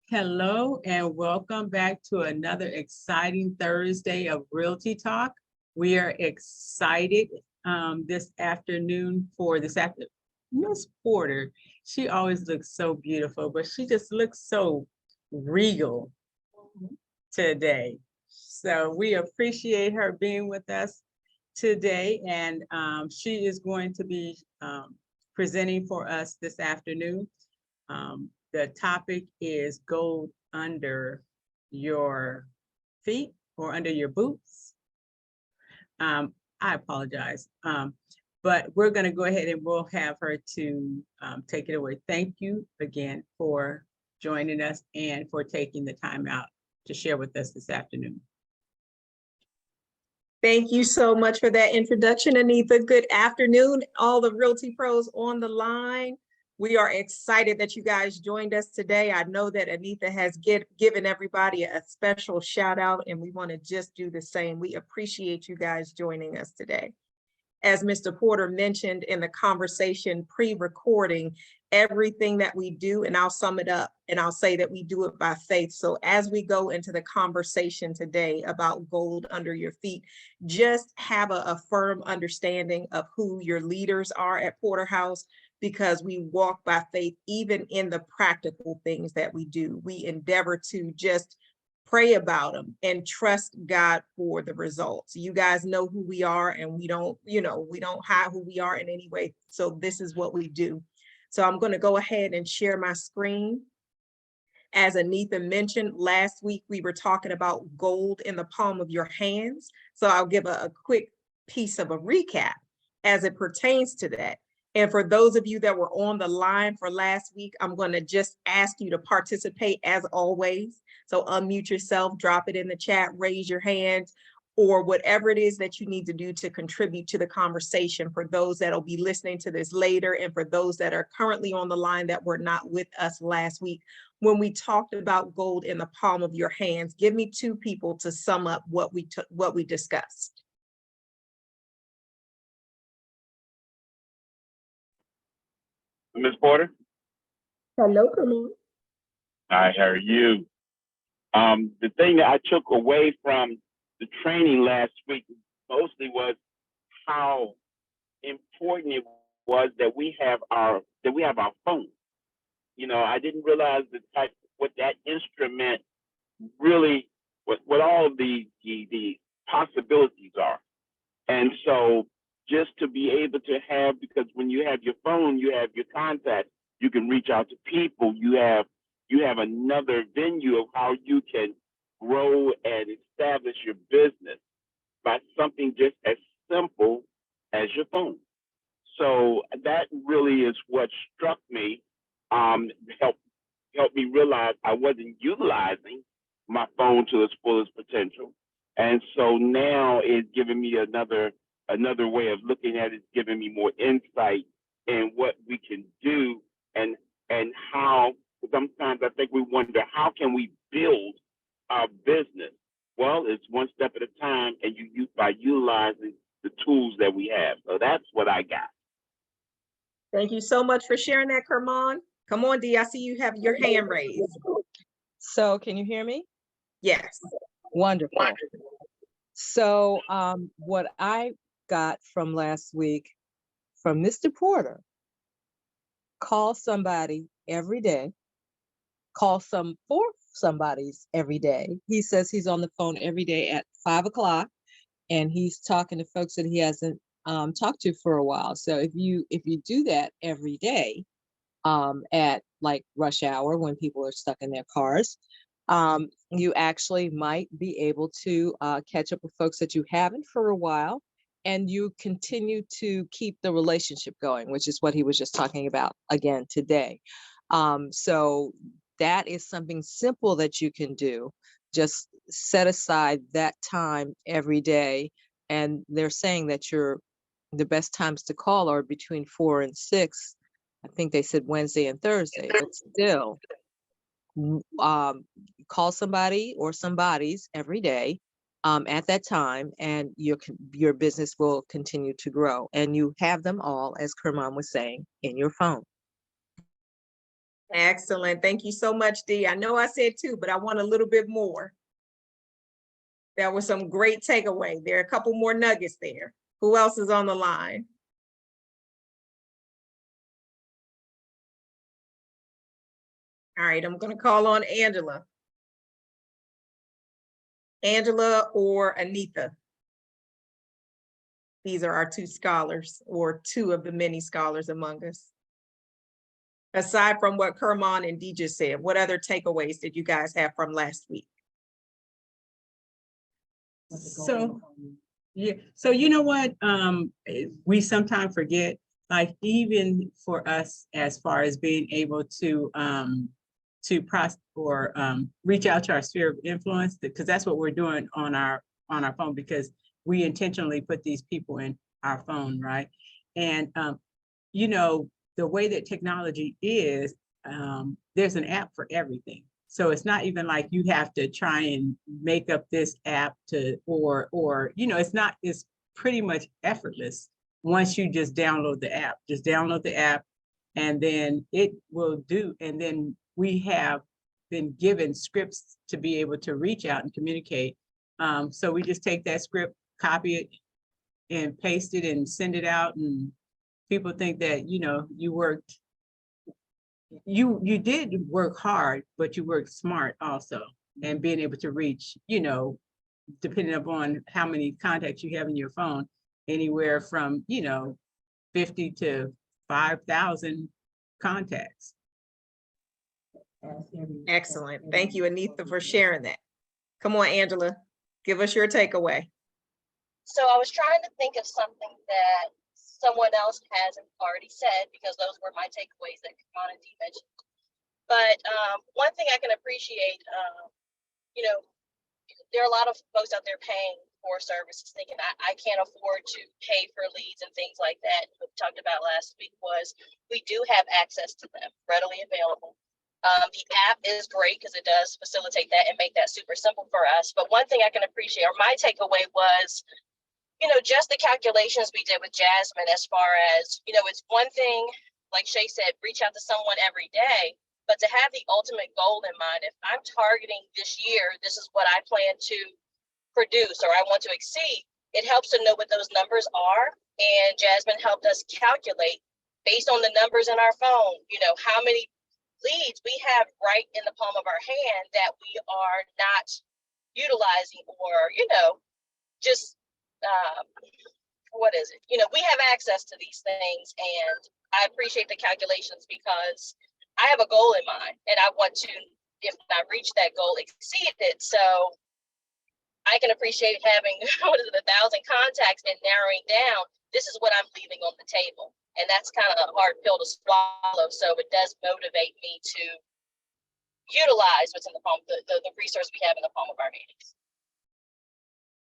Hello and welcome back to another exciting Thursday of Realty Talk. We are excited this afternoon for this afternoon. Miss Porter, she always looks so beautiful, but she just looks so regal today. So we appreciate her being with us today, and she is going to be presenting for us this afternoon. The topic is gold under your feet or under your boots. I apologize, but we're going to go ahead and we'll have her to take it away. Thank you again for joining us and for taking the time out to share with us this afternoon. Thank you so much for that introduction, Anita. Good afternoon, all the Realty Pros on the line. We are excited that you guys joined us today. I know that Anita has given everybody a special shout out, and we want to just do the same. We appreciate you guys joining us today. As Mr. Porter mentioned in the conversation pre-recording, everything that we do, and I'll sum it up and I'll say that we do it by faith. So as we go into the conversation today about gold under your feet, just have a firm understanding of who your leaders are at Porter House, because we walk by faith even in the practical things that we do. We endeavor to just pray about them and trust God for the results. You guys know who we are, and we don't hide who we are in any way. So this is what we do. So I'm going to go ahead and share my screen. As Anita mentioned, last week we were talking about gold in the palm of your hands. So I'll give a quick piece of a recap as it pertains to that. And for those of you that were on the line for last week, I'm going to just ask you to participate as always. So unmute yourself, drop it in the chat, raise your hand, or whatever it is that you need to do to contribute to the conversation for those that'll be listening to this later, and for those that are currently on the line that were not with us last week when we talked about gold in the palm of your hands. Give me two people to sum up what we discussed. Ms. Porter? Hello, come on. Hi, how are you? The thing that I took away from the training last week mostly was how important it was that we have our phone. You know, I didn't realize what that instrument really, what all the possibilities are. And so just to be able to have, because when you have your phone, you have your contacts, you can reach out to people, you have another venue of how you can grow and establish your business by something just as simple as your phone. So that really is what struck me, helped me realize I wasn't utilizing my phone to its fullest potential. And so now it's giving me another way of looking at it, giving me more insight in what we can do and how. Sometimes I think we wonder, how can we build our business? Well, it's one step at a time, and by utilizing the tools that we have. So that's what I got. Thank you so much for sharing that, Kermon. Come on, Dee, I see you have your hand raised. So can you hear me? Yes. Wonderful. So what I got from last week from Mr. Porter, call somebody every day, call for somebody's every day. He says he's on the phone every day at 5 o'clock, and he's talking to folks that he hasn't talked to for a while. So if you do that every day at like rush hour when people are stuck in their cars, you actually might be able to catch up with folks that you haven't for a while, and you continue to keep the relationship going, which is what he was just talking about again today. So that is something simple that you can do. Just set aside that time every day. And they're saying that the best times to call are between 4 and 6. I think they said Wednesday and Thursday, but still, call somebody or somebody's every day at that time, and your business will continue to grow. And you have them all, as Kermon was saying, in your phone. Excellent. Thank you so much, Dee. I know I said 2, but I want a little bit more. That was some great takeaway. There are a couple more nuggets there. Who else is on the line? All right, I'm going to call on Angela. Angela or Anita. These are our 2 scholars, or 2 of the many scholars among us. Aside from what Kermon and Dee just said, what other takeaways did you guys have from last week? So, yeah, so you know what, we sometimes forget, like even for us, as far as being able to reach out to our sphere of influence, because that's what we're doing on our phone, because we intentionally put these people in our phone, right? And you know, the way that technology is, there's an app for everything. So it's not even like you have to try and make up this app or, you know, it's pretty much effortless once you just download the app. Just download the app and then it will do. And then we have been given scripts to be able to reach out and communicate. So we just take that script, copy it and paste it and send it out. And people think that, you know, you did work hard, but you worked smart also, and being able to reach, you know, depending upon how many contacts you have in your phone, anywhere from, you know, 50 to 5,000 contacts. Excellent. Thank you, Anita, for sharing that. Come on, Angela, give us your takeaway. So I was trying to think of something that someone else hasn't already said, because those were my takeaways that Commodity mentioned. But one thing I can appreciate, you know, there are a lot of folks out there paying for services thinking I can't afford to pay for leads and things like that. What we talked about last week was we do have access to them readily available. The app is great because it does facilitate that and make that super simple for us. But one thing I can appreciate, or my takeaway was, you know, just the calculations we did with Jasmine, as far as, you know, it's one thing, like Shay said, reach out to someone every day, but to have the ultimate goal in mind, if I'm targeting this year, this is what I plan to produce or I want to exceed, it helps to know what those numbers are. And Jasmine helped us calculate based on the numbers in our phone, you know, how many leads we have right in the palm of our hand that we are not utilizing, or, you know, just what is it? You know, we have access to these things, and I appreciate the calculations because I have a goal in mind and I want to, if I reach that goal, exceed it. So I can appreciate having, 1,000 contacts and narrowing down, this is what I'm leaving on the table. And that's kind of a hard pill to swallow. So it does motivate me to utilize what's in the palm, the resource we have in the palm of our hands.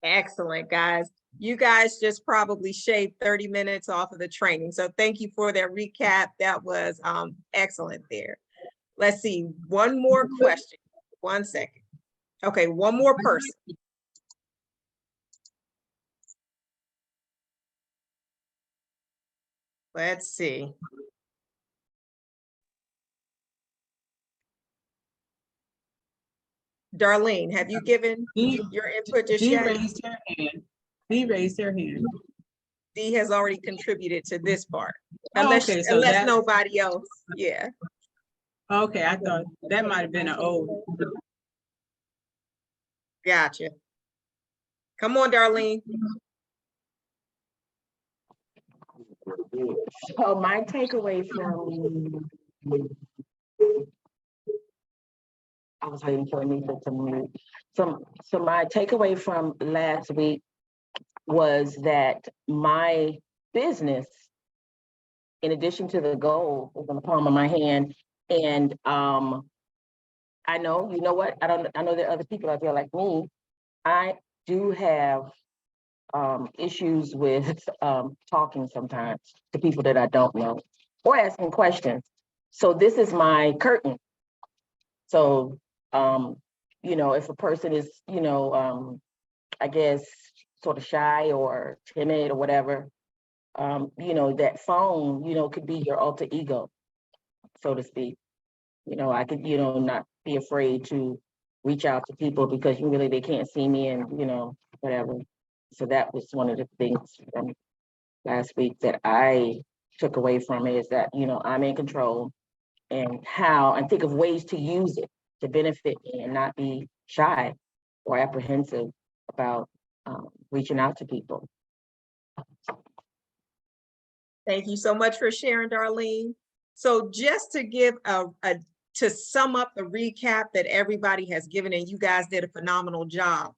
Excellent, guys. You guys just probably shaved 30 minutes off of the training. So thank you for that recap. That was excellent there. Let's see, one more question. 1 second. Okay, one more person. Let's see. Darlene, have you given your input just Dee yet? raised her hand. Dee raised her hand. Dee has already contributed to this part. Oh, Unless, okay, so unless that- nobody else, yeah. Okay, I thought that might have been an old. Gotcha. Come on, Darlene. So my takeaway from, I was waiting for Anita to mute. So my takeaway from last week was that my business, in addition to the goal, is in the palm of my hand. And I know, you know what? I know there are other people out there like me. I do have issues with talking sometimes to people that I don't know or asking questions. So this is my curtain. So, you know, if a person is, you know, I guess sort of shy or timid or whatever, you know, that phone, you know, could be your alter ego, so to speak. I could, not be afraid to reach out to people because they can't see me and, whatever. So that was one of the things from last week that I took away from it, is that, I'm in control and think of ways to use it to benefit me and not be shy or apprehensive about reaching out to people. Thank you so much for sharing, Darlene. So just to give to sum up the recap that everybody has given, and you guys did a phenomenal job.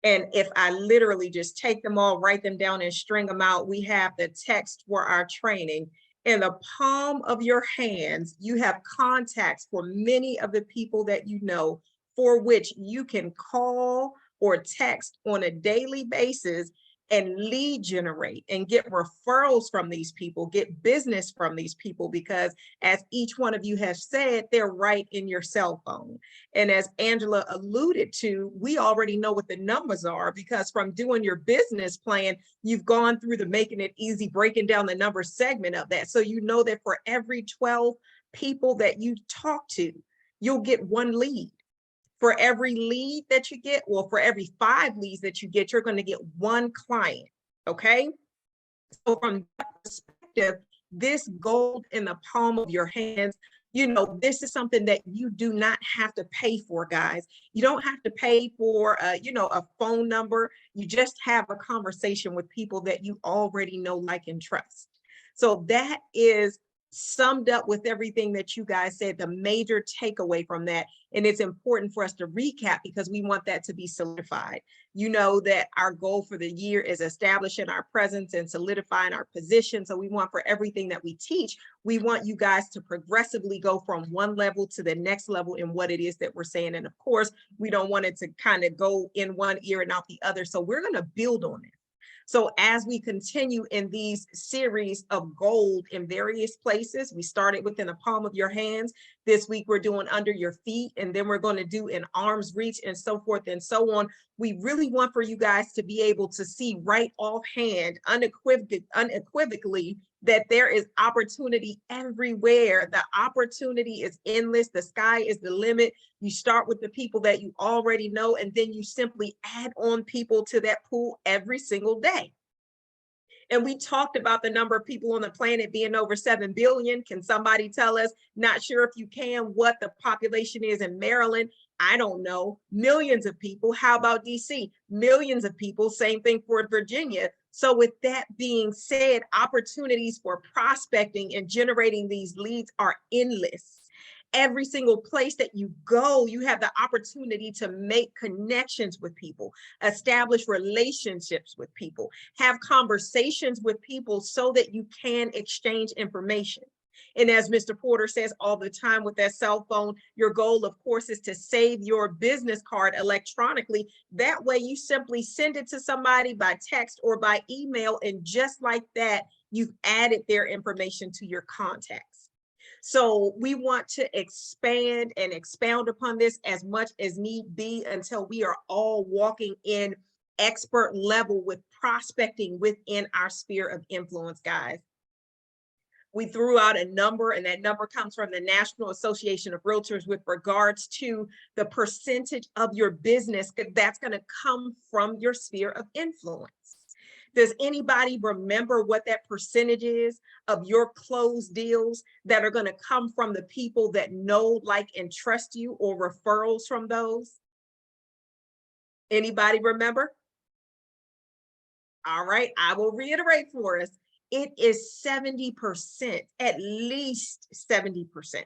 And if I literally just take them all, write them down and string them out, we have the text for our training. In the palm of your hands, you have contacts for many of the people that you know, for which you can call or text on a daily basis and lead generate and get referrals from these people, get business from these people, because as each one of you has said, they're right in your cell phone. And as Angela alluded to, we already know what the numbers are, because from doing your business plan, you've gone through the Making It Easy, breaking down the number segment of that. So you know that for every 12 people that you talk to, you'll get one lead. For every lead that you get, well, for every 5 leads that you get, you're going to get 1 client. Okay. So from that perspective, this gold in the palm of your hands, this is something that you do not have to pay for, guys. You don't have to pay for, a phone number. You just have a conversation with people that you already know, like, and trust. So that is summed up with everything that you guys said, the major takeaway from that. And it's important for us to recap because we want that to be solidified. You know that our goal for the year is establishing our presence and solidifying our position. So we want, for everything that we teach, we want you guys to progressively go from one level to the next level in what it is that we're saying. And of course, we don't want it to kind of go in one ear and out the other. So we're going to build on it. So as we continue in these series of gold in various places, we started within the palm of your hands. This week, we're doing under your feet, and then we're going to do in arm's reach and so forth and so on. We really want for you guys to be able to see right offhand, unequivocally, that there is opportunity everywhere. The opportunity is endless. The sky is the limit. You start with the people that you already know, and then you simply add on people to that pool every single day. And we talked about the number of people on the planet being over 7 billion. Can somebody tell us, not sure if you can, what the population is in Maryland? I don't know. Millions of people. How about DC? Millions of people. Same thing for Virginia. So with that being said, opportunities for prospecting and generating these leads are endless. Every single place that you go, you have the opportunity to make connections with people, establish relationships with people, have conversations with people so that you can exchange information. And as Mr. Porter says all the time with that cell phone, your goal, of course, is to save your business card electronically. That way you simply send it to somebody by text or by email, and just like that, you've added their information to your contacts. So we want to expand and expound upon this as much as need be until we are all walking in expert level with prospecting within our sphere of influence, guys. We threw out a number, and that number comes from the National Association of Realtors with regards to the percentage of your business that's going to come from your sphere of influence. Does anybody remember what that percentage is of your closed deals that are going to come from the people that know, like, and trust you, or referrals from those? Anybody remember? All right, I will reiterate for us. It is 70%, at least 70%.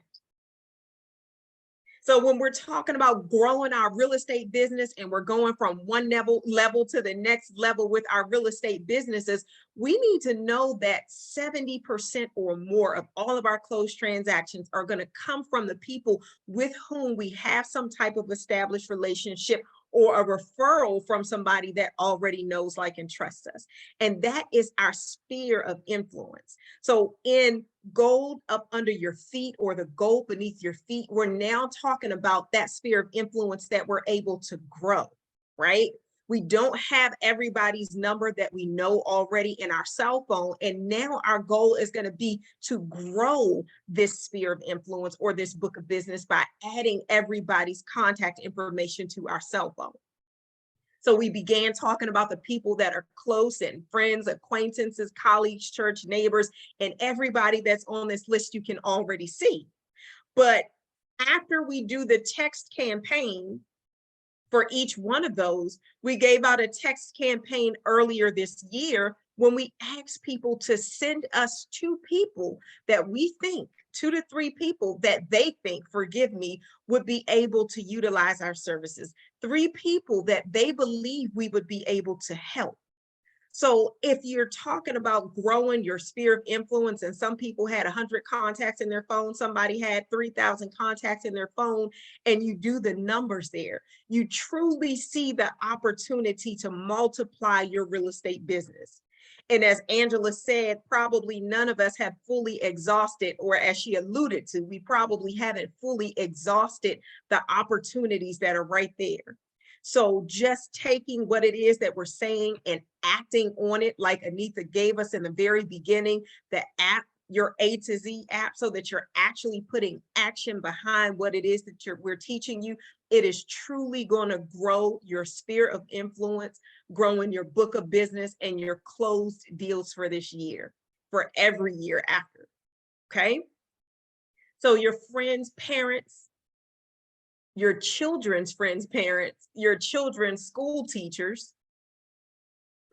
So when we're talking about growing our real estate business and we're going from one level to the next level with our real estate businesses, we need to know that 70% or more of all of our closed transactions are going to come from the people with whom we have some type of established relationship, or a referral from somebody that already knows, like, and trusts us. And that is our sphere of influence. So in gold up under your feet, or the gold beneath your feet, we're now talking about that sphere of influence that we're able to grow, right? We don't have everybody's number that we know already in our cell phone. And now our goal is going to be to grow this sphere of influence or this book of business by adding everybody's contact information to our cell phone. So we began talking about the people that are close and friends, acquaintances, colleagues, church, neighbors, and everybody that's on this list you can already see. But after we do the text campaign for each one of those, we gave out a text campaign earlier this year when we asked people to send us 2 people that we think, 2 to 3 people that they think, forgive me, would be able to utilize our services. 3 people that they believe we would be able to help. So if you're talking about growing your sphere of influence, and some people had 100 contacts in their phone, somebody had 3,000 contacts in their phone, and you do the numbers there, you truly see the opportunity to multiply your real estate business. And as Angela said, probably none of us have fully exhausted, or as she alluded to, we probably haven't fully exhausted the opportunities that are right there. So just taking what it is that we're saying and acting on it, like Anita gave us in the very beginning, the app, your A to Z app, so that you're actually putting action behind what it is that we're teaching you. It is truly going to grow your sphere of influence, growing your book of business and your closed deals for this year, for every year after. Okay. So your friends, parents, your children's friends, parents, your children's school teachers,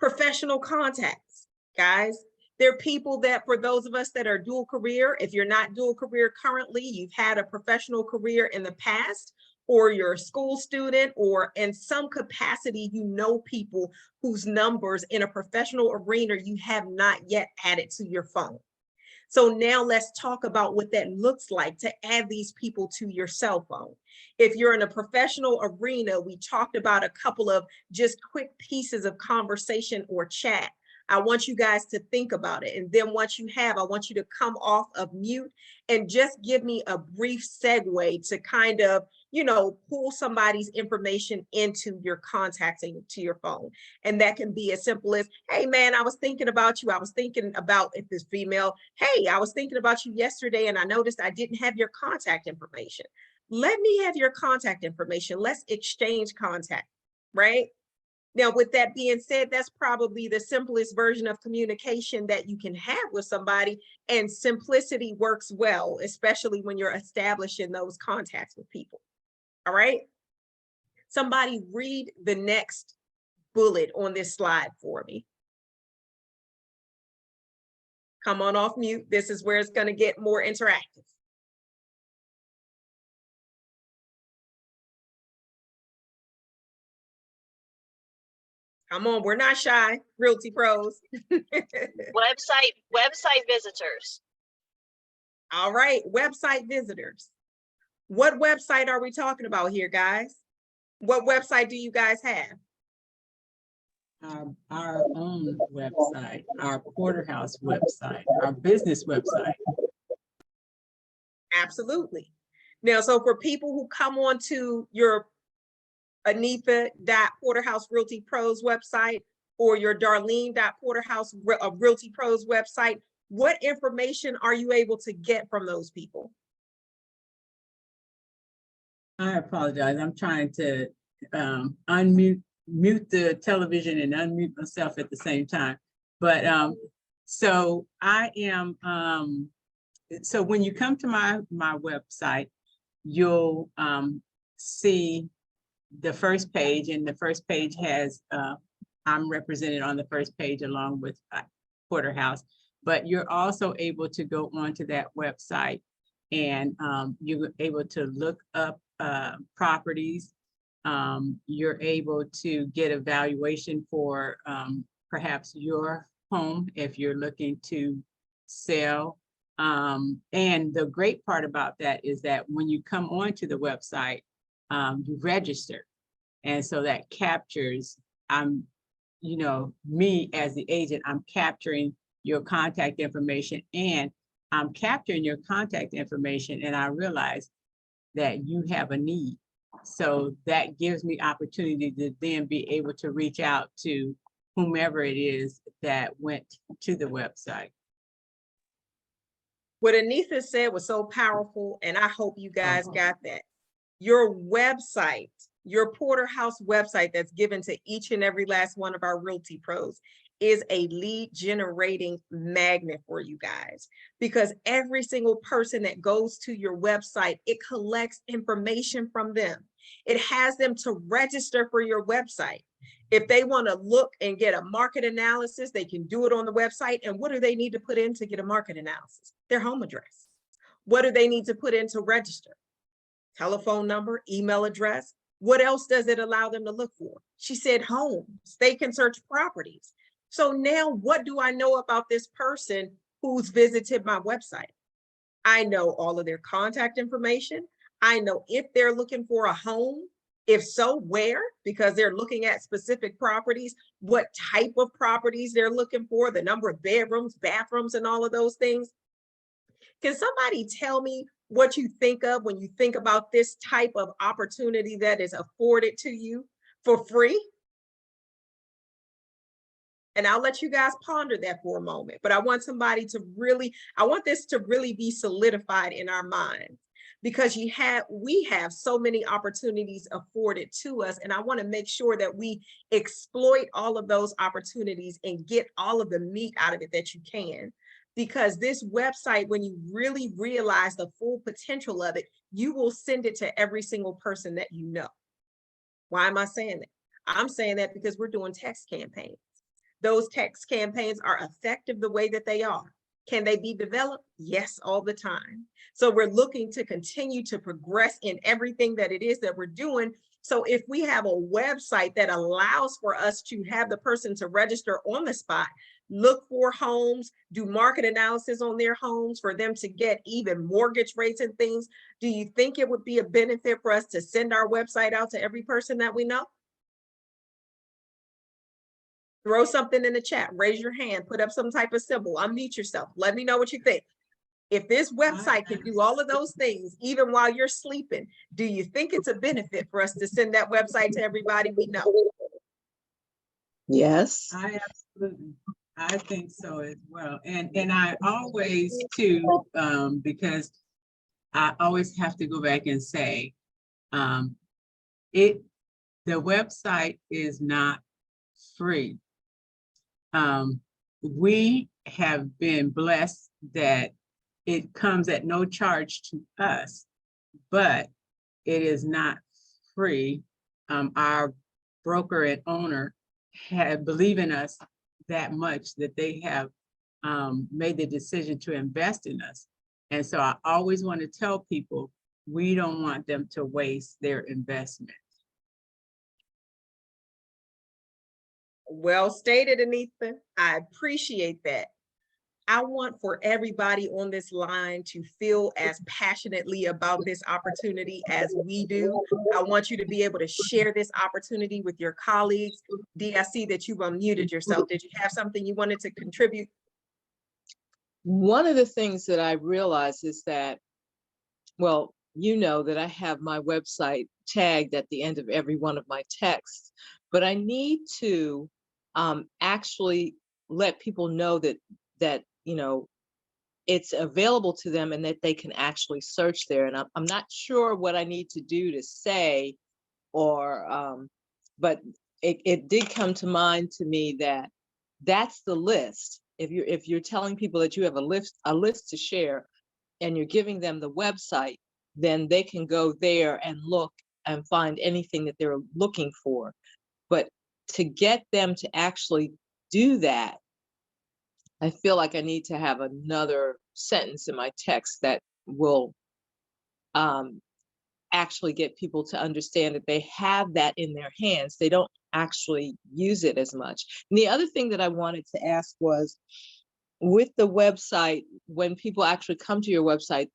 professional contacts, guys. They're people that, for those of us that are dual career, if you're not dual career currently, you've had a professional career in the past, or you're a school student, or in some capacity, you know people whose numbers in a professional arena you have not yet added to your phone. So now let's talk about what that looks like to add these people to your cell phone. If you're in a professional arena, we talked about a couple of just quick pieces of conversation or chat. I want you guys to think about it. And then once you have, I want you to come off of mute and just give me a brief segue to kind of, you know, pull somebody's information into your contacting to your phone. And that can be as simple as, hey man, I was thinking about you. I was thinking about, if it's female, hey, I was thinking about you yesterday and I noticed I didn't have your contact information. Let me have your contact information. Let's exchange contact, right? Now, with that being said, that's probably the simplest version of communication that you can have with somebody, and simplicity works well, especially when you're establishing those contacts with people. All right. Somebody read the next bullet on this slide for me. Come on off mute. This is where it's going to get more interactive. Come on, we're not shy, Realty Pros. Website visitors. All right, website visitors. What website are we talking about here, guys? What website do you guys have? Our own website, our Porter House website, our business website. Absolutely. Now, so for people who come on to your Anita.Porter House Realty Pros website or your Darlene.Porter House Realty Pros website, what information are you able to get from those people? I apologize. I'm trying to mute the television and unmute myself at the same time. But so I am, so when you come to my website, you'll see the first page, and the first page has, I'm represented on the first page along with Porter House, but you're also able to go onto that website and you're able to look up properties. You're able to get a valuation for perhaps your home if you're looking to sell. And the great part about that is that when you come onto the website, you register. And so that captures, me as the agent, I'm capturing your contact information, and I'm capturing your contact information, and I realize that you have a need. So that gives me opportunity to then be able to reach out to whomever it is that went to the website. What Anitha said was so powerful, and I hope you guys got that. Your website, your Porter House website that's given to each and every last one of our Realty Pros is a lead generating magnet for you guys, because every single person that goes to your website, it collects information from them. It has them to register for your website. If they want to look and get a market analysis, they can do it on the website. And what do they need to put in to get a market analysis? Their home address. What do they need to put in to register? Telephone number, email address. What else does it allow them to look for? She said homes. They can search properties. So now what do I know about this person who's visited my website? I know all of their contact information. I know if they're looking for a home, if so, where, because they're looking at specific properties, what type of properties they're looking for, the number of bedrooms, bathrooms, and all of those things. Can somebody tell me what you think of when you think about this type of opportunity that is afforded to you for free? And I'll let you guys ponder that for a moment, but I want somebody to really, I want this to really be solidified in our minds, because we have so many opportunities afforded to us. And I want to make sure that we exploit all of those opportunities and get all of the meat out of it that you can. Because this website, when you really realize the full potential of it, you will send it to every single person that you know. Why am I saying that? I'm saying that because we're doing text campaigns. Those text campaigns are effective the way that they are. Can they be developed? Yes, all the time. So we're looking to continue to progress in everything that it is that we're doing. So if we have a website that allows for us to have the person to register on the spot, look for homes, do market analysis on their homes for them to get even mortgage rates and things, do you think it would be a benefit for us to send our website out to every person that we know? Throw something in the chat, raise your hand, put up some type of symbol, unmute yourself. Let me know what you think. If this website can do all of those things, even while you're sleeping, do you think it's a benefit for us to send that website to everybody we know? Yes. I think so as well. And I always too, because I always have to go back and say, the website is not free. We have been blessed that it comes at no charge to us, but it is not free. Our broker and owner believe in us that much that they have made the decision to invest in us. And so I always want to tell people, we don't want them to waste their investment. Well stated, Anitha. I appreciate that. I want for everybody on this line to feel as passionately about this opportunity as we do. I want you to be able to share this opportunity with your colleagues. Dee, I see that you've unmuted yourself. Did you have something you wanted to contribute? One of the things that I realized is that, well, you know that I have my website tagged at the end of every one of my texts, but I need to actually let people know that you know, it's available to them and that they can actually search there. And I'm not sure what I need to do to say, or but it did come to mind to me that that's the list. If you're telling people that you have a list to share, and you're giving them the website, then they can go there and look and find anything that they're looking for. But to get them to actually do that, I feel like I need to have another sentence in my text that will actually get people to understand that they have that in their hands. They don't actually use it as much. And the other thing that I wanted to ask was, with the website, when people actually come to your website,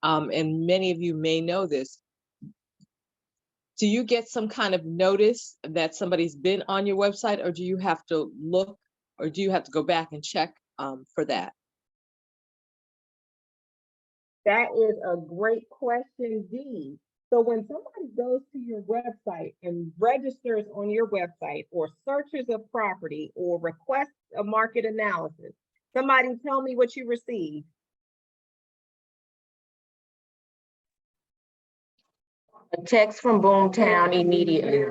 and many of you may know this, do you get some kind of notice that somebody's been on your website, or do you have to look, or do you have to go back and check for that? That is a great question, Dee. So when somebody goes to your website and registers on your website or searches a property or requests a market analysis, somebody tell me what you receive. A text from Boomtown immediately.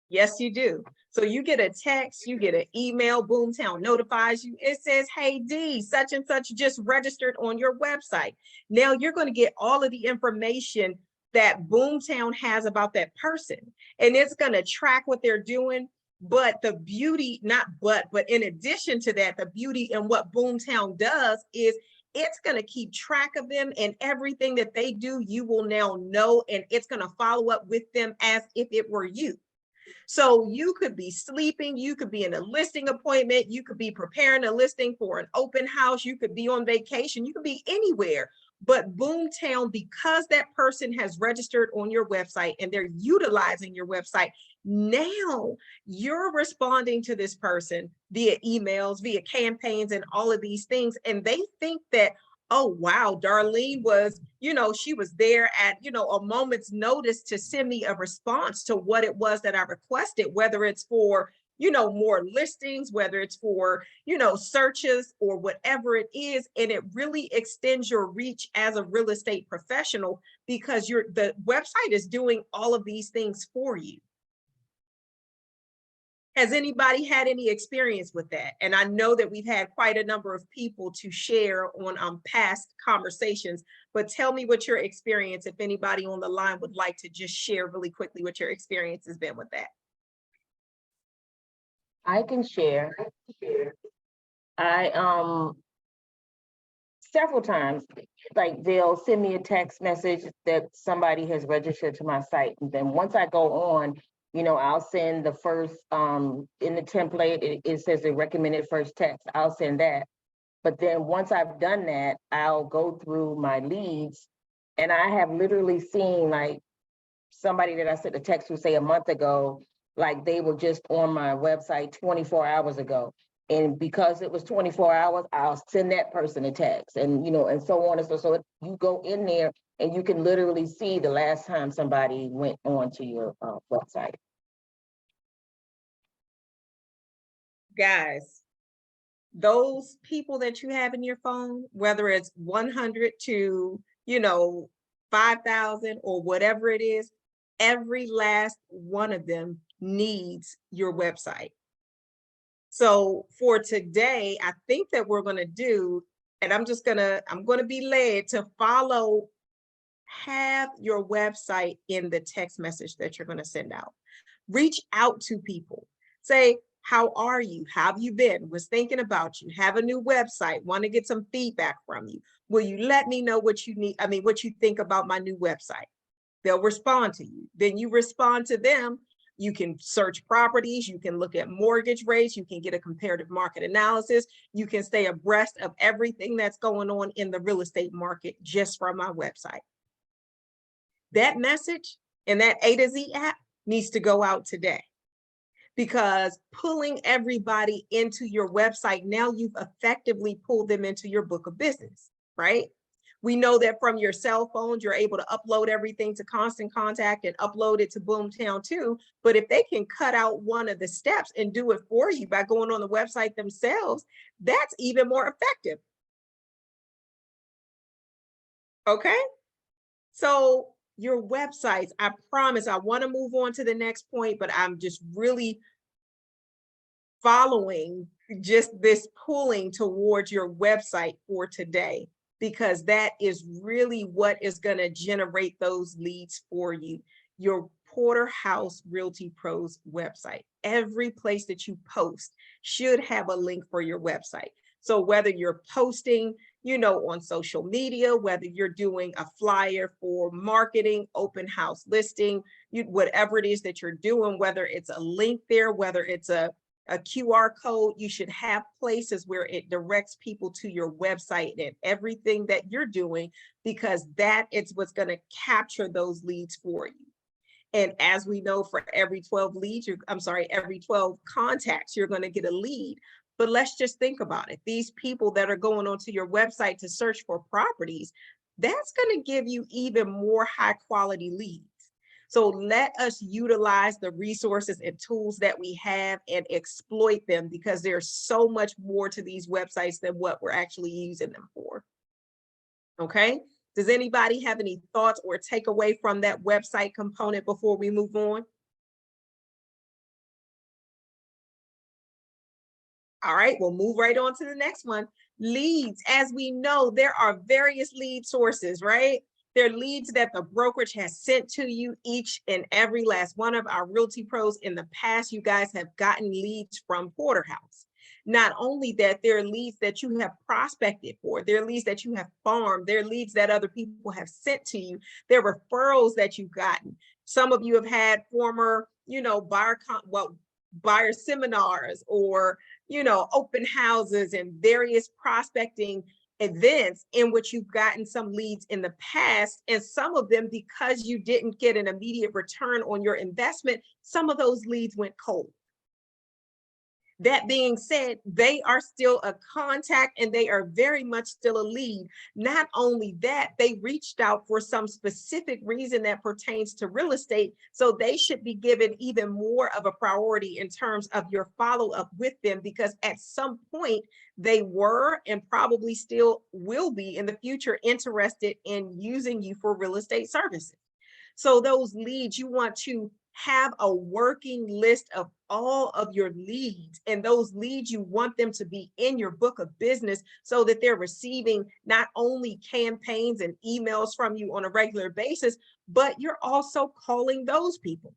Yes, you do. So you get a text, you get an email, Boomtown notifies you. It says, hey, D, such and such just registered on your website. Now you're going to get all of the information that Boomtown has about that person. And it's going to track what they're doing. But the beauty, but in addition to that, the beauty in what Boomtown does is it's going to keep track of them, and everything that they do, you will now know, and it's going to follow up with them as if it were you. So you could be sleeping, you could be in a listing appointment, you could be preparing a listing for an open house, you could be on vacation, you could be anywhere. But Boomtown, because that person has registered on your website and they're utilizing your website, now you're responding to this person via emails, via campaigns, and all of these things. And they think that, oh, wow, Darlene was, she was there at, a moment's notice to send me a response to what it was that I requested, whether it's for, more listings, whether it's for, searches or whatever it is. And it really extends your reach as a real estate professional because the website is doing all of these things for you. Has anybody had any experience with that? And I know that we've had quite a number of people to share on past conversations, but tell me what your experience, if anybody on the line would like to just share really quickly what your experience has been with that. I can share. I several times, like they'll send me a text message that somebody has registered to my site. And then once I go on, I'll send the first, in the template, it says the recommended first text, I'll send that. But then once I've done that, I'll go through my leads, and I have literally seen like somebody that I sent a text to, say, a month ago, like they were just on my website 24 hours ago. And because it was 24 hours, I'll send that person a text, and and so on and so you go in there and you can literally see the last time somebody went on to your website. Guys, those people that you have in your phone, whether it's 100 to, 5,000 or whatever it is, every last one of them needs your website. So for today, I think that we're going to do, and I'm going to be led to follow, have your website in the text message that you're going to send out. Reach out to people. Say, how are you? How have you been? Was thinking about you. Have a new website. Want to get some feedback from you. Will you let me know what you need? What you think about my new website? They'll respond to you. Then you respond to them. You can search properties. You can look at mortgage rates. You can get a comparative market analysis. You can stay abreast of everything that's going on in the real estate market just from my website. That message and that A to Z app needs to go out today. Because pulling everybody into your website, now you've effectively pulled them into your book of business, right? We know that from your cell phones, you're able to upload everything to Constant Contact and upload it to Boomtown too. But if they can cut out one of the steps and do it for you by going on the website themselves, that's even more effective. Okay? So your websites, I promise, I want to move on to the next point, but I'm just really following just this pulling towards your website for today, because that is really what is going to generate those leads for you. Your Porter House Realty Pro's website. Every place that you post should have a link for your website. So whether you're posting, on social media, whether you're doing a flyer for marketing, open house listing, whatever it is that you're doing, whether it's a link there, whether it's a QR code, you should have places where it directs people to your website and everything that you're doing, because that is what's going to capture those leads for you. And as we know, for every 12 leads, every 12 contacts, you're going to get a lead. But let's just think about it. These people that are going onto your website to search for properties, that's going to give you even more high quality leads. So let us utilize the resources and tools that we have and exploit them, because there's so much more to these websites than what we're actually using them for. Okay. Does anybody have any thoughts or takeaway from that website component before we move on? All right, we'll move right on to the next one. Leads. As we know, there are various lead sources, right? They're leads that the brokerage has sent to you, each and every last one of our Realty Pros. In the past, you guys have gotten leads from Porter House. Not only that, there are leads that you have prospected for, there are leads that you have farmed, there are leads that other people have sent to you, there are referrals that you've gotten. Some of you have had former, buyer seminars, or open houses and various prospecting events in which you've gotten some leads in the past. And some of them, because you didn't get an immediate return on your investment, some of those leads went cold. That being said, they are still a contact and they are very much still a lead. Not only that, they reached out for some specific reason that pertains to real estate. So they should be given even more of a priority in terms of your follow-up with them, because at some point they were and probably still will be in the future interested in using you for real estate services. So those leads, you want to have a working list of all of your leads, and those leads, you want them to be in your book of business so that they're receiving not only campaigns and emails from you on a regular basis, but you're also calling those people.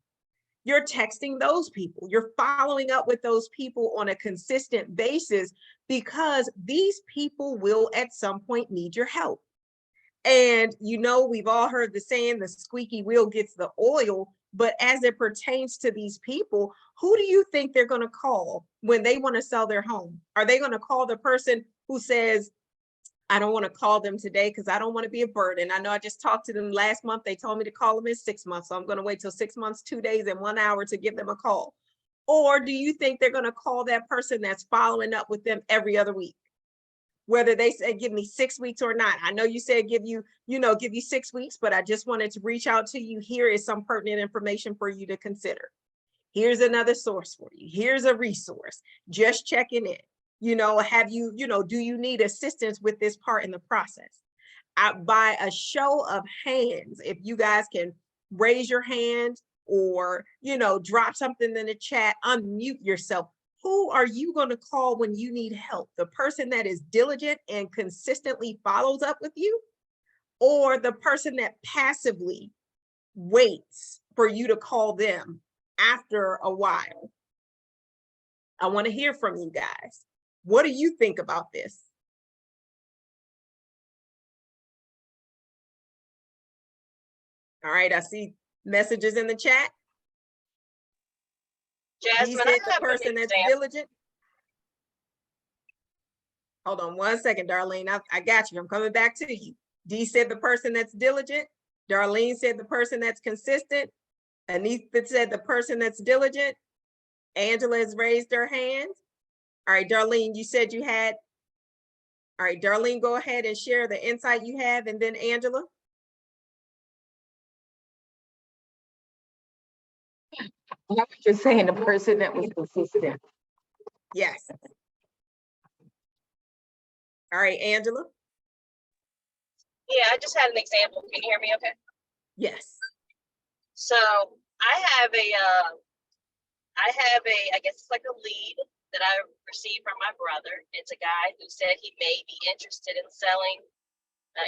You're texting those people. You're following up with those people on a consistent basis, because these people will at some point need your help. And we've all heard the saying, the squeaky wheel gets the oil. But as it pertains to these people, who do you think they're going to call when they want to sell their home? Are they going to call the person who says, I don't want to call them today because I don't want to be a burden? I know I just talked to them last month. They told me to call them in 6 months. So I'm going to wait till 6 months, 2 days, and 1 hour to give them a call. Or do you think they're going to call that person that's following up with them every other week? Whether they said, give me 6 weeks or not. I know you said give you 6 weeks, but I just wanted to reach out to you. Here is some pertinent information for you to consider. Here's another source for you. Here's a resource. Just checking in. Do you need assistance with this part in the process? By a show of hands, if you guys can raise your hand or, drop something in the chat, unmute yourself. Who are you going to call when you need help? The person that is diligent and consistently follows up with you, or the person that passively waits for you to call them after a while? I want to hear from you guys. What do you think about this? All right, I see messages in the chat. Jasmine, Said I the have an person that's example. diligent. Hold on 1 second, Darlene. I got you. I'm coming back to you. Dee said the person that's diligent. Darlene said the person that's consistent. Anita said the person that's diligent. Angela has raised her hand. All right, Darlene, you said you had. All right, Darlene, go ahead and share the insight you have, and then Angela. You're saying the person that was consistent. Yes. All right, Angela. Yeah, I just had an example. Can you hear me okay? Yes. So I have I guess it's like a lead that I received from my brother. It's a guy who said he may be interested in selling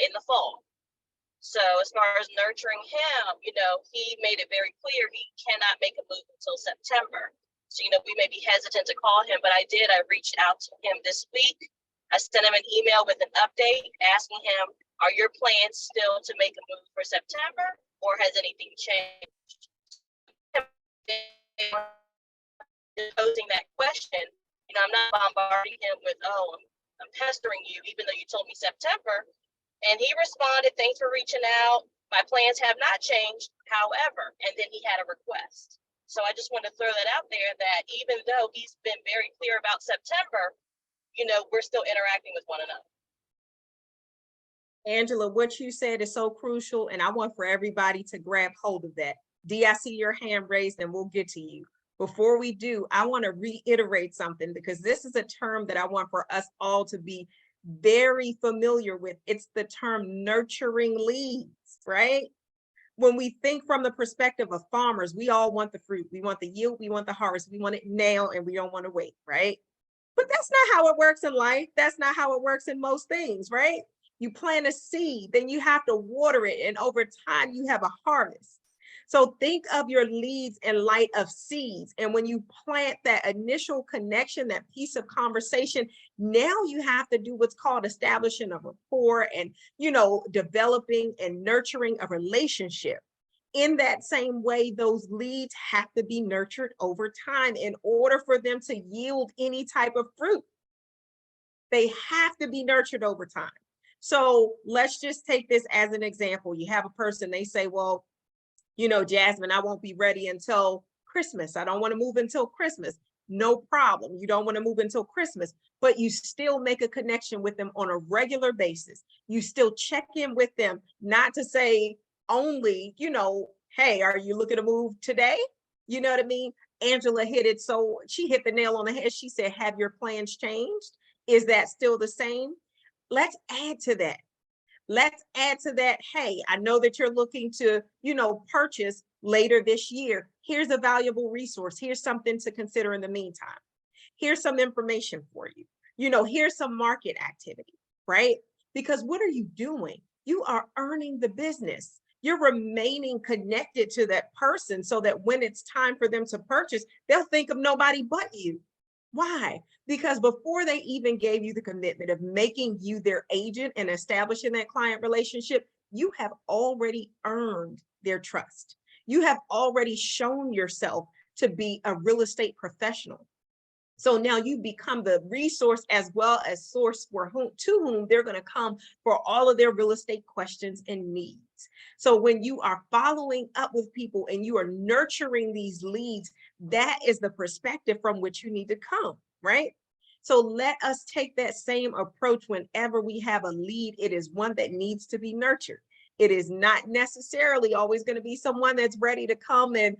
in the fall. So as far as nurturing him, he made it very clear he cannot make a move until September. So, we may be hesitant to call him, but I reached out to him this week. I sent him an email with an update asking him, are your plans still to make a move for September, or has anything changed? Posing that question, I'm not bombarding him with, oh, I'm pestering you, even though you told me September. And he responded, thanks for reaching out. My plans have not changed, however, and then he had a request. So I just want to throw that out there, that even though he's been very clear about September, we're still interacting with one another. Angela, what you said is so crucial, and I want for everybody to grab hold of that. D, I see your hand raised, and we'll get to you. Before we do, I want to reiterate something, because this is a term that I want for us all to be very familiar with. It's the term nurturing leads, right? When we think from the perspective of farmers, we all want the fruit. We want the yield, we want the harvest, we want it now, and we don't want to wait, right? But that's not how it works in life. That's not how it works in most things, right? You plant a seed, then you have to water it, and over time you have a harvest. So think of your leads in light of seeds. And when you plant that initial connection, that piece of conversation, now you have to do what's called establishing a rapport and, developing and nurturing a relationship. In that same way, those leads have to be nurtured over time in order for them to yield any type of fruit. They have to be nurtured over time. So let's just take this as an example. You have a person, they say, well, Jasmine, I won't be ready until Christmas. I don't want to move until Christmas. No problem. You don't want to move until Christmas, but you still make a connection with them on a regular basis. You still check in with them, not to say only, hey, are you looking to move today? You know what I mean? Angela hit it. So she hit the nail on the head. She said, have your plans changed? Is that still the same? Let's add to that. Let's add to that. Hey, I know that you're looking to, purchase later this year. Here's a valuable resource. Here's something to consider in the meantime. Here's some information for you. Here's some market activity, right? Because what are you doing? You are earning the business. You're remaining connected to that person so that when it's time for them to purchase, they'll think of nobody but you. Why? Because before they even gave you the commitment of making you their agent and establishing that client relationship, you have already earned their trust. You have already shown yourself to be a real estate professional. So now you become the resource as well as source to whom they're going to come for all of their real estate questions and needs. So when you are following up with people and you are nurturing these leads, that is the perspective from which you need to come, right? So let us take that same approach whenever we have a lead. It is one that needs to be nurtured. It is not necessarily always going to be someone that's ready to come and,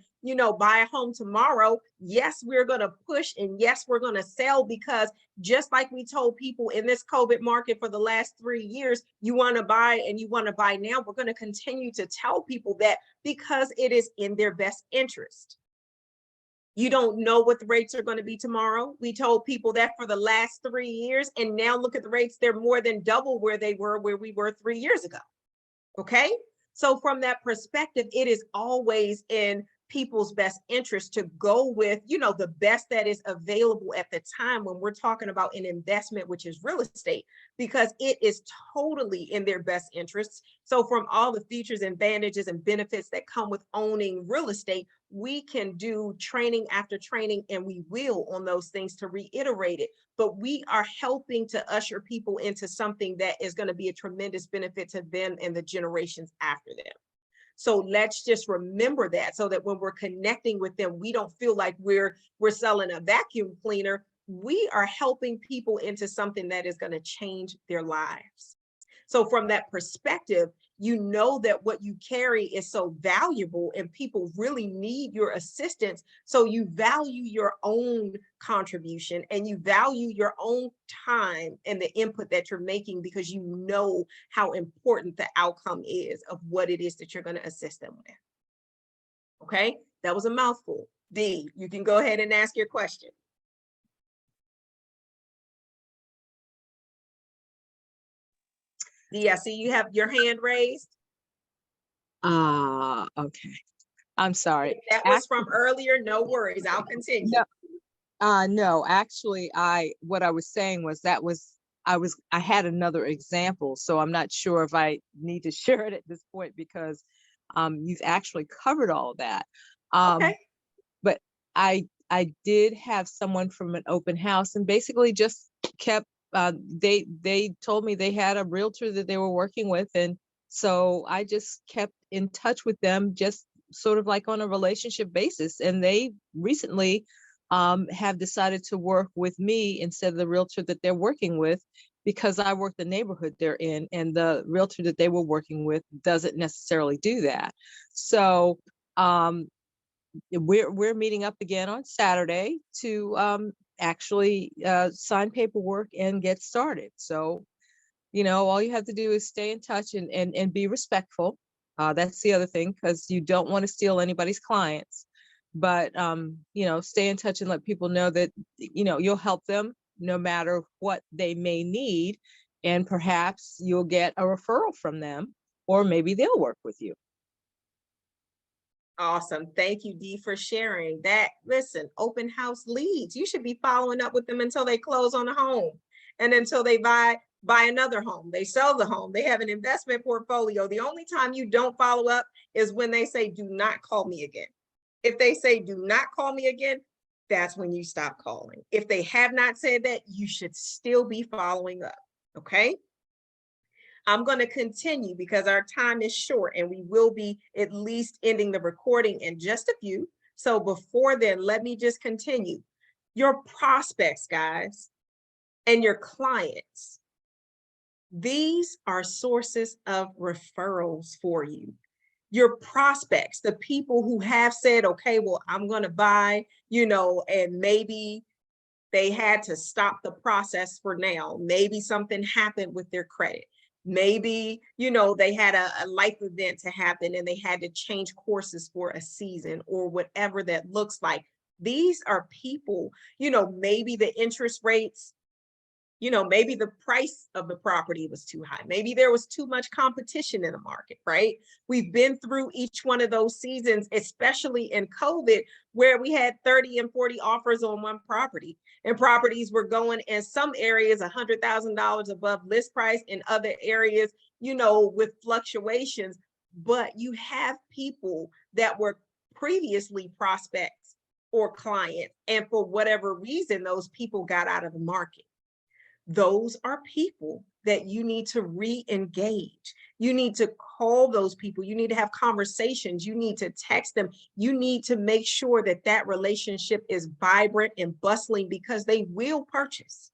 buy a home tomorrow. Yes, we're going to push, and yes, we're going to sell, because just like we told people in this COVID market for the last 3 years, you want to buy and you want to buy now. We're going to continue to tell people that because it is in their best interest. You don't know what the rates are going to be tomorrow. We told people that for the last 3 years, and now look at the rates. They're more than double where we were 3 years ago. Okay. So from that perspective, it is always in people's best interest to go with, the best that is available at the time when we're talking about an investment, which is real estate, because it is totally in their best interests. So from all the features, advantages, and benefits that come with owning real estate, we can do training after training, and we will on those things to reiterate it. But we are helping to usher people into something that is going to be a tremendous benefit to them and the generations after them. So let's just remember that, so that when we're connecting with them, we don't feel like we're selling a vacuum cleaner. We are helping people into something that is going to change their lives. So from that perspective, that what you carry is so valuable and people really need your assistance. So you value your own contribution and you value your own time and the input that you're making, because you know how important the outcome is of what it is that you're going to assist them with. Okay, that was a mouthful. D, you can go ahead and ask your question. D, I see you have your hand raised. Okay. I'm sorry. If that was from earlier, no worries. I'll continue. No, actually, what I was saying was I had another example, so I'm not sure if I need to share it at this point, because you've actually covered all that. Okay. But I did have someone from an open house, and basically just kept they told me they had a realtor that they were working with, and so I just kept in touch with them, just sort of like on a relationship basis. And they recently have decided to work with me instead of the realtor that they're working with, because I work the neighborhood they're in, and the realtor that they were working with doesn't necessarily do that. So we're meeting up again on Saturday to actually sign paperwork and get started. So, you know, all you have to do is stay in touch and be respectful. That's the other thing, because you don't want to steal anybody's clients. But you know, stay in touch and let people know that, you know, you'll help them no matter what they may need, and perhaps you'll get a referral from them, or maybe they'll work with you. Awesome. Thank you, Dee, for sharing that. Listen, open house leads. You should be following up with them until they close on a home and until they buy another home. They sell the home. They have an investment portfolio. The only time you don't follow up is when they say, do not call me again. If they say, do not call me again, that's when you stop calling. If they have not said that, you should still be following up. Okay. I'm going to continue because our time is short and we will be at least ending the recording in just a few. So before then, let me just continue. Your prospects, guys, and your clients, these are sources of referrals for you. Your prospects, the people who have said, okay, well, I'm going to buy, you know, and maybe they had to stop the process for now. Maybe something happened with their credit. Maybe, you know, they had a life event to happen and they had to change courses for a season or whatever that looks like. These are people, you know, maybe the interest rates, you know, maybe the price of the property was too high. Maybe there was too much competition in the market, right? We've been through each one of those seasons, especially in COVID, where we had 30 and 40 offers on one property, and properties were going in some areas $100,000 above list price, in other areas, you know, with fluctuations. But you have people that were previously prospects or clients, and for whatever reason, those people got out of the market. Those are people that you need to re-engage. You need to call those people. You need to have conversations. You need to text them. You need to make sure that that relationship is vibrant and bustling, because they will purchase.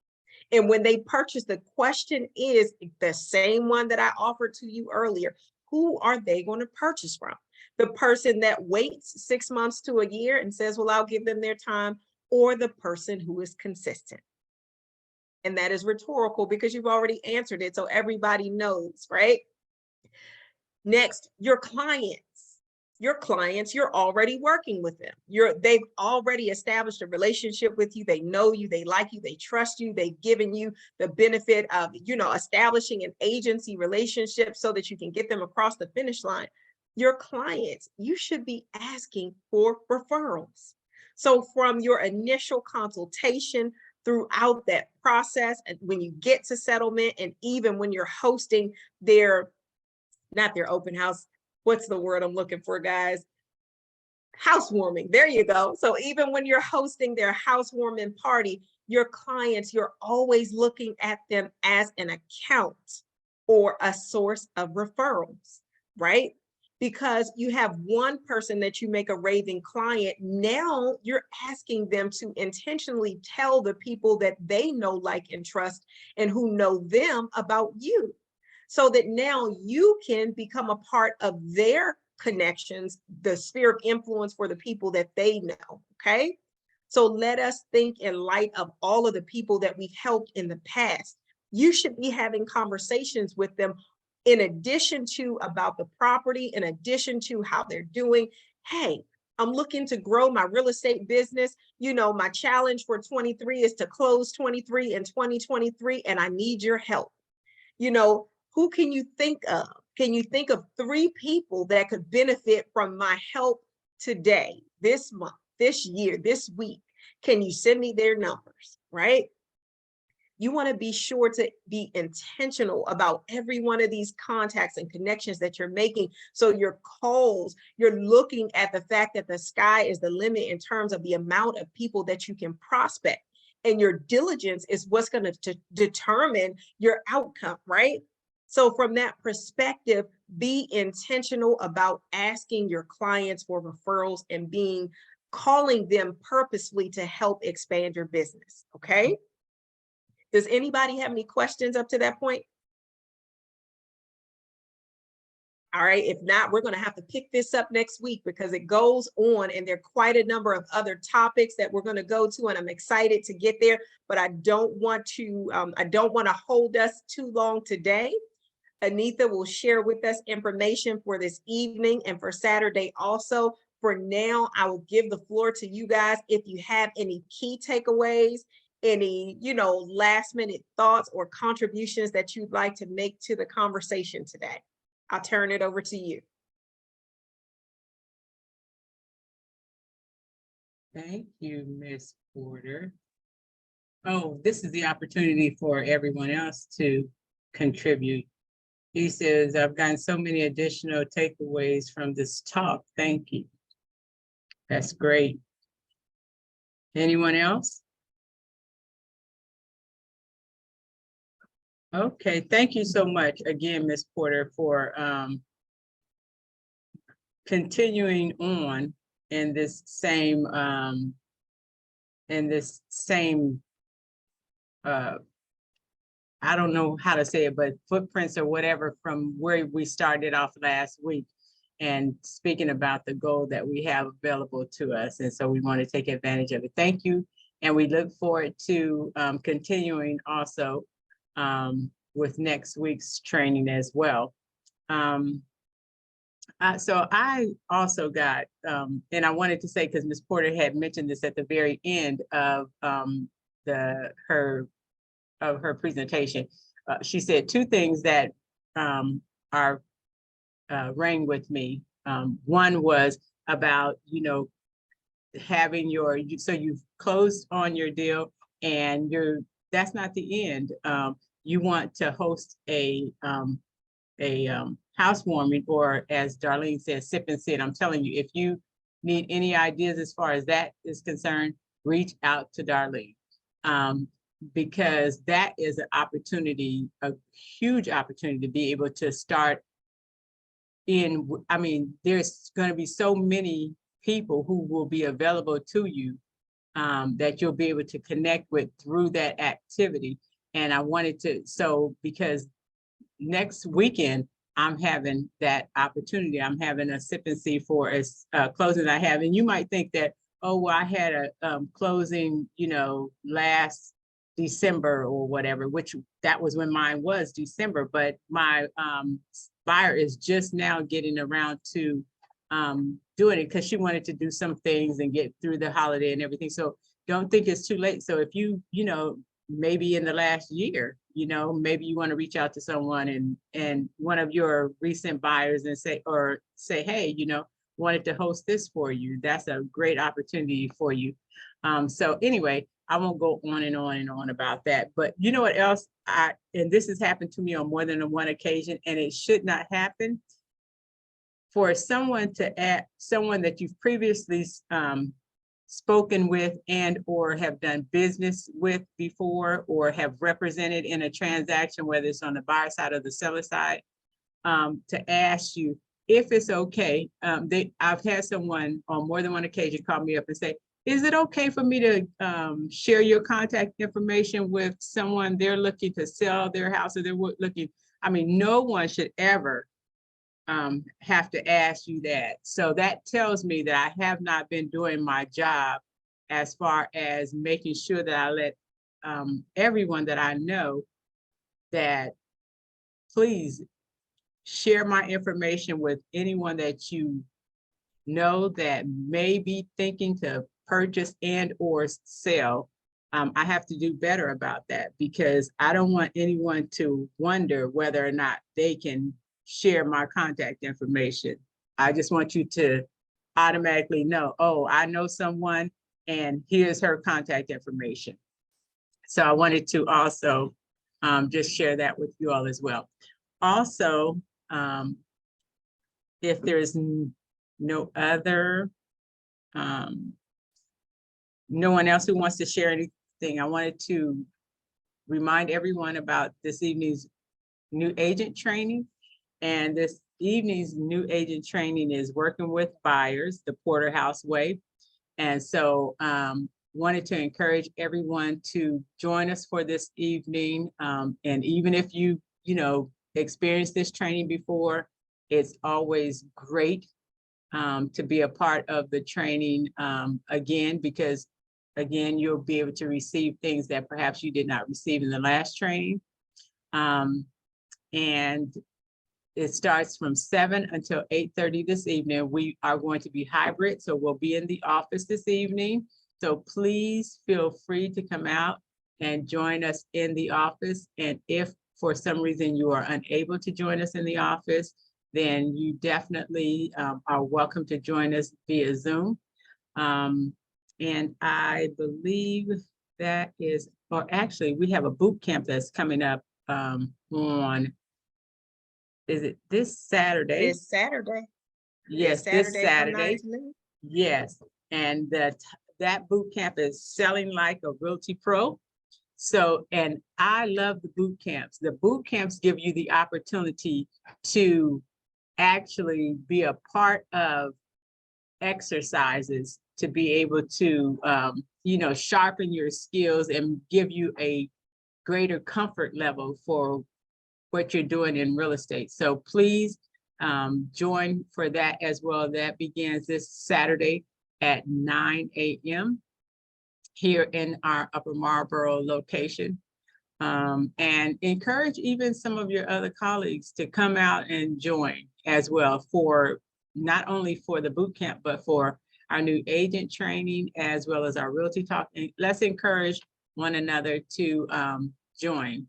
And when they purchase, the question is the same one that I offered to you earlier. Who are they going to purchase from? The person that waits 6 months to a year and says, well, I'll give them their time, or the person who is consistent? And that is rhetorical because you've already answered it, so everybody knows, right? Next, your clients. Your clients, you're already working with them. They've already established a relationship with you. They know you, they like you, they trust you. They've given you the benefit of, you know, establishing an agency relationship so that you can get them across the finish line. Your clients, you should be asking for referrals. So from your initial consultation, throughout that process, and when you get to settlement, and even when you're hosting not their open house, what's the word I'm looking for, guys? Housewarming, there you go. So even when you're hosting their housewarming party, your clients, you're always looking at them as an account or a source of referrals, right? Because you have one person that you make a raving client, now you're asking them to intentionally tell the people that they know, like, and trust, and who know them about you, so that now you can become a part of their connections, the sphere of influence for the people that they know, okay? So let us think in light of all of the people that we've helped in the past. You should be having conversations with them in addition to about the property, in addition to how they're doing. Hey, I'm looking to grow my real estate business. You know, my challenge for 23 is to close 23 in 2023, and I need your help. You know, who can you think of? Can you think of 3 people that could benefit from my help today, this month, this year, this week? Can you send me their numbers, right? You want to be sure to be intentional about every one of these contacts and connections that you're making. So your calls, you're looking at the fact that the sky is the limit in terms of the amount of people that you can prospect. And your diligence is what's going to determine your outcome, right? So from that perspective, be intentional about asking your clients for referrals and calling them purposefully to help expand your business, okay? Does anybody have any questions up to that point? All right, if not, we're going to have to pick this up next week because it goes on and there are quite a number of other topics that we're going to go to, and I'm excited to get there, but I don't want to hold us too long today. Anita will share with us information for this evening and for Saturday also. For now, I will give the floor to you guys. If you have any key takeaways, any, last minute thoughts or contributions that you'd like to make to the conversation today, I'll turn it over to you. Thank you, Ms. Porter. Oh, this is the opportunity for everyone else to contribute. He says, I've gotten so many additional takeaways from this talk. Thank you. That's great. Anyone else? Okay, thank you so much again, Ms. Porter, for continuing on in this same I don't know how to say it, but footprints or whatever from where we started off last week, and speaking about the goal that we have available to us. And so we want to take advantage of it. Thank you. And we look forward to continuing also with next week's training as well. So I also got, and I wanted to say, because Ms. Porter had mentioned this at the very end of her presentation. She said two things that rang with me. One was about, having so you've closed on your deal, and that's not the end. You want to host a housewarming, or as Darlene said, sip and sit. I'm telling you, if you need any ideas as far as that is concerned, reach out to Darlene. Because that is an opportunity, a huge opportunity to be able to start there's going to be so many people who will be available to you that you'll be able to connect with through that activity. And I wanted to, because next weekend, I'm having that opportunity. I'm having a sip and see for a closing I have. And you might think that, oh, well, I had a closing, last December or whatever, which that was when mine was December, but my buyer is just now getting around to doing it because she wanted to do some things and get through the holiday and everything. So don't think it's too late. So if you, maybe in the last year, maybe you want to reach out to someone and one of your recent buyers and say, hey, wanted to host this for you. That's a great opportunity for you. So anyway, I won't go on and on and on about that. But you know what else? And this has happened to me on more than one occasion, and it should not happen. For someone that you've previously spoken with and or have done business with before, or have represented in a transaction, whether it's on the buyer side or the seller side, to ask you if it's okay. I've had someone on more than one occasion call me up and say, is it okay for me to share your contact information with someone they're looking to sell their house, or they're looking, no one should ever have to ask you that. So that tells me that I have not been doing my job as far as making sure that I let everyone that I know that please share my information with anyone that you know that may be thinking to purchase and or sell. I have to do better about that, because I don't want anyone to wonder whether or not they can share my contact information. I just want you to automatically know, oh, I know someone and here's her contact information. So I wanted to also just share that with you all as well. Also, if there's no one else who wants to share anything, I wanted to remind everyone about this evening's new agent training. And this evening's new agent training is working with buyers, the Porter House way. And so wanted to encourage everyone to join us for this evening. And even if you experienced this training before, it's always great to be a part of the training again, because again, you'll be able to receive things that perhaps you did not receive in the last training. And it starts from 7 until 8:30 this evening. We are going to be hybrid, so we'll be in the office this evening. So please feel free to come out and join us in the office. And if for some reason you are unable to join us in the office, then you definitely are welcome to join us via Zoom. And I believe that is, or actually we have a boot camp that's coming up on, is it this Saturday? This Saturday. Yes, this from 9 Saturday. to noon. Yes, and that boot camp is Selling Like a Realty Pro. So, and I love the boot camps. The boot camps give you the opportunity to actually be a part of exercises to be able to, sharpen your skills and give you a greater comfort level for what you're doing in real estate. So please join for that as well. That begins this Saturday at 9 a.m. here in our Upper Marlboro location. And encourage even some of your other colleagues to come out and join as well, for not only for the boot camp, but for our new agent training as well as our realty talk. And let's encourage one another to join.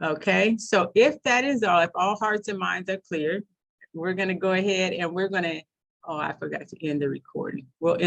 Okay, so if that is all, if all hearts and minds are clear, we're going to go ahead and we're going to, oh, I forgot to end the recording. We'll end